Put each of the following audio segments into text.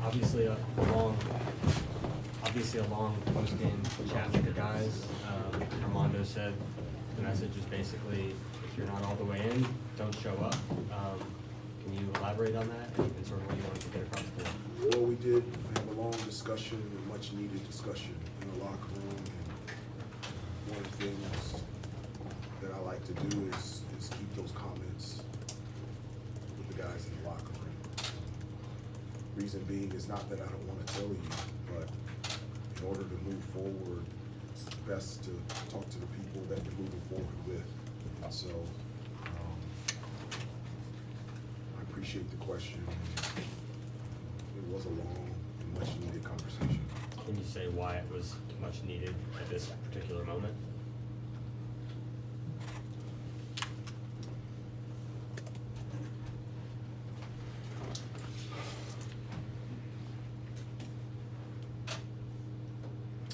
obviously a long post-game chat with the guys. Armando said the message is basically, if you're not all the way in, don't show up. Can you elaborate on that and sort of what you wanted to get across the board? Well, we did have a long discussion, a much needed discussion in the locker room. And one of the things that I like to do is keep those comments with the guys in the locker room. Reason being is not that I don't want to tell you, but in order to move forward, it's best to talk to the people that you're moving forward with. And so, I appreciate the question. It was a long and much needed conversation. Can you say why it was much needed at this particular moment?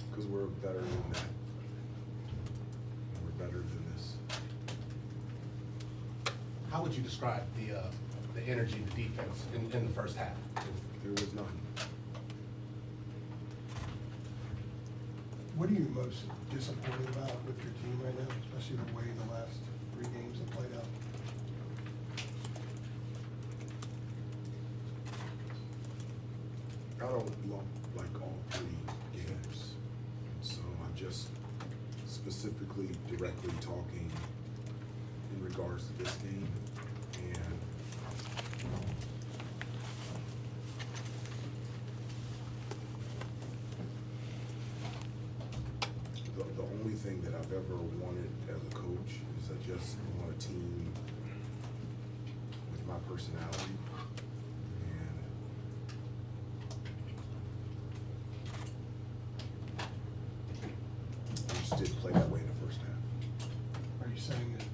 Because we're better than that. We're better than this. How would you describe the energy of the defense in the first half? There was none. What are you most disappointed about with your team right now, especially the way the last 3 games have played out? I don't like all 3 games. So I'm just specifically directly talking in regards to this game. And the only thing that I've ever wanted as a coach is I just want a team with my personality. And we just didn't play that way in the first half. Are you saying that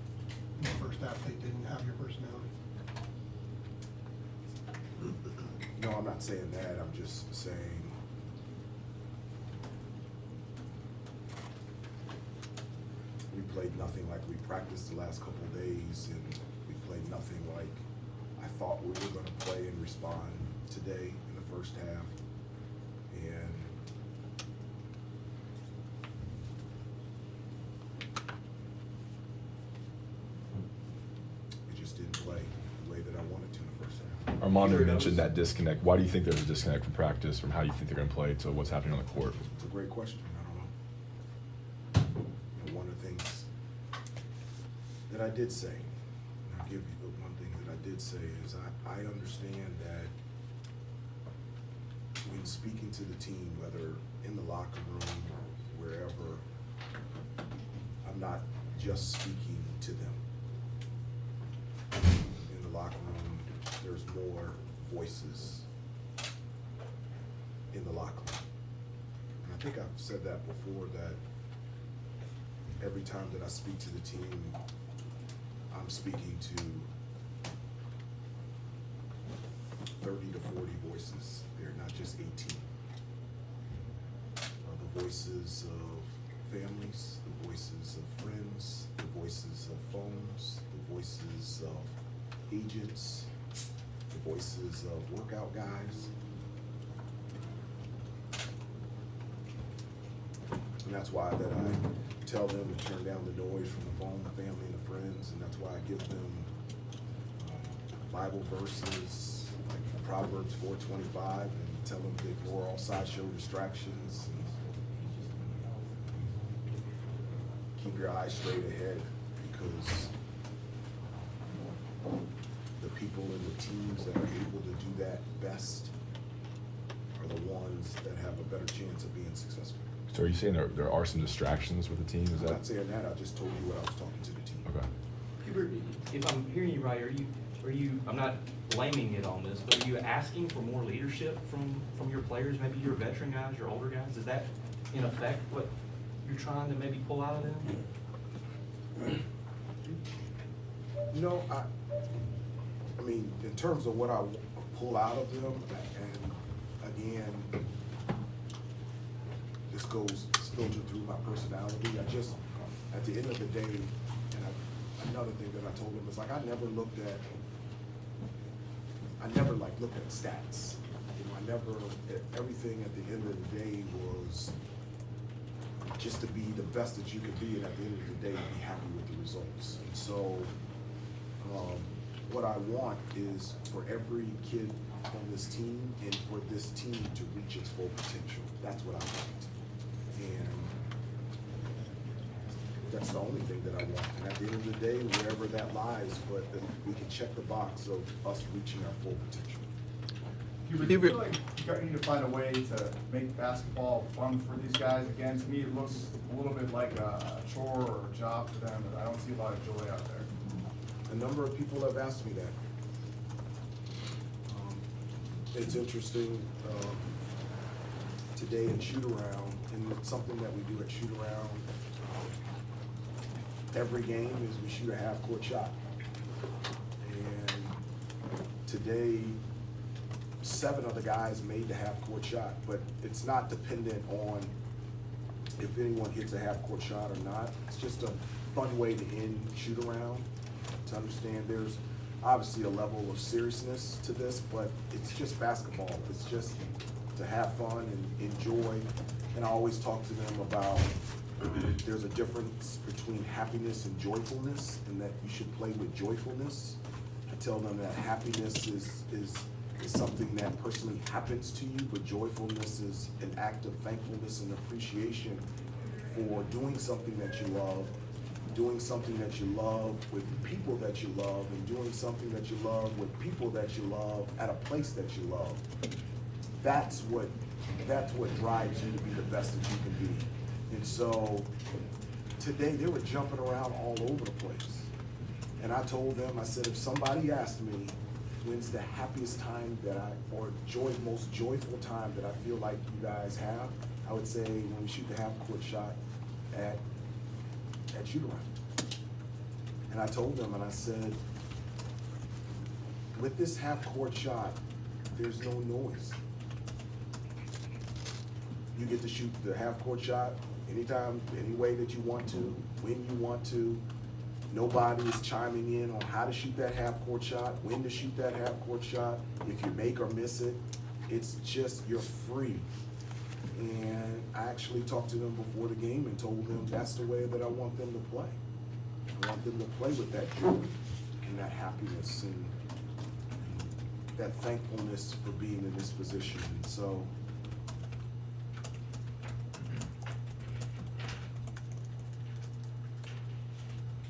in the first half they didn't have your personality? No, I'm not saying that. I'm just saying we played nothing like we practiced the last couple of days, and we played nothing like I thought we were going to play and respond today in the first half. And we just didn't play the way that I wanted to in the first half. Armando mentioned that disconnect. Why do you think there's a disconnect from practice, from how you think they're going to play to what's happening on the court? It's a great question. I don't know. You know, one of the things that I did say, and I'll give you the one thing that I did say is I understand that when speaking to the team, whether in the locker room or wherever, I'm not just speaking to them. In the locker room, there's more voices in the locker room. And I think I've said that before, that every time that I speak to the team, I'm speaking to 30 to 40 voices. They're not just 18. The voices of families, the voices of friends, the voices of phones, the voices of agents, the voices of workout guys. And that's why that I tell them to turn down the noise from the phone, the family, and the friends, and that's why I give them Bible verses like Proverbs 4:25, and tell them to ignore all sideshow distractions and keep your eyes straight ahead, because the people and the teams that are able to do that best are the ones that have a better chance of being successful. So are you saying there are some distractions with the team? Is I'm that not saying that, I just told you what I was talking to the team. okay? Hubert, if I'm hearing you right, are you, I'm not blaming it on this, but are you asking for more leadership from your players, maybe your veteran guys, your older guys? Is that in effect what you're trying to maybe pull out of them? No, I mean, in terms of what I pull out of them, and again, this goes filtered through my personality. I just, at the end of the day, and another thing that I told them is like, I never looked at stats. You know, I everything at the end of the day was just to be the best that you could be, and at the end of the day, be happy with the results. And so, what I want is for every kid on this team and for this team to reach its full potential. That's what I want. And that's the only thing that I want. And at the end of the day, wherever that lies, but that we can check the box of us reaching our full potential. Hubert, do you feel like you need to find a way to make basketball fun for these guys? Again, to me, it looks a little bit like a chore or a job for them, but I don't see a lot of joy out there. A number of people have asked me that. It's interesting, today in shoot around, and it's something that we do at shoot around. Every game is we shoot a half court shot. And today, 7 of the guys made the half court shot, but it's not dependent on if anyone hits a half court shot or not. It's just a fun way to end shoot around, to understand there's obviously a level of seriousness to this, but it's just basketball. It's just to have fun and enjoy. And I always talk to them about there's a difference between happiness and joyfulness, and that you should play with joyfulness. I tell them that happiness is something that personally happens to you, but joyfulness is an act of thankfulness and appreciation for doing something that you love, doing something that you love with people that you love, and doing something that you love with people that you love at a place that you love. That's what drives you to be the best that you can be. And so today they were jumping around all over the place. And I told them, I said, if somebody asked me, when's the happiest time most joyful time that I feel like you guys have, I would say when we shoot the half court shot at shoot around. And I told them, and I said, with this half court shot, there's no noise. You get to shoot the half court shot anytime, any way that you want to, when you want to. Nobody is chiming in on how to shoot that half court shot, when to shoot that half court shot, if you make or miss it. It's just, you're free. And I actually talked to them before the game and told them that's the way that I want them to play. I want them to play with that joy and that happiness and that thankfulness for being in this position. And so,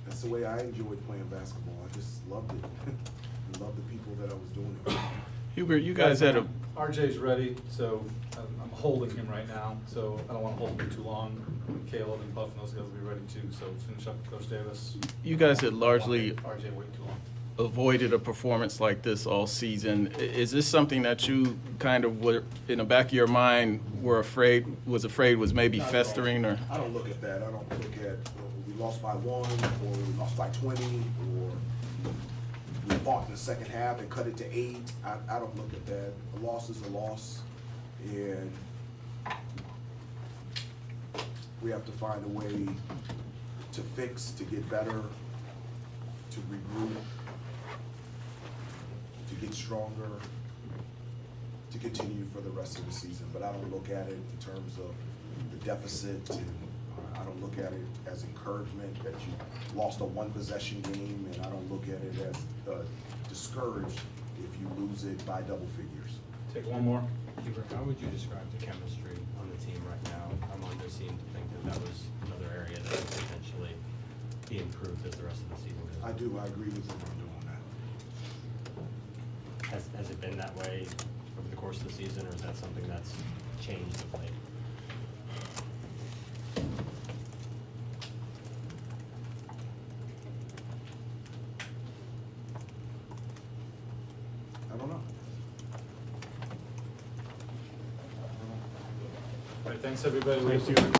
that's the way I enjoyed playing basketball. I just loved it. I loved the people that I was doing it with. Hubert, you guys had a, RJ's ready, so I'm holding him right now, so I don't want to hold him too long. Caleb and Buff and those guys will be ready too, so finish up with Coach Davis. you guys had largely RJ wait too long. avoided a performance like this all season. Is this something that you kind of were, in the back of your mind, was afraid was maybe Not at festering, all. or? I don't look at that. I don't look at we lost by 1 or we lost by 20 or we fought in the second half and cut it to 8. I don't look at that. A loss is a loss, and we have to find a way to fix, to get better, to regroup, to get stronger, to continue for the rest of the season. But I don't look at it in terms of the deficit, and I don't look at it as encouragement that you lost a 1-possession game, and I don't look at it as discouraged if you lose it by double figures. Take one more. Hubert, how would you describe the chemistry on the team right now? Armando seemed to think that was another area that could potentially be improved as the rest of the season goes. I do. I agree with Armando on that. Has it been that way over the course of the season, or is that something that's changed of late? I don't know. All right, thanks everybody.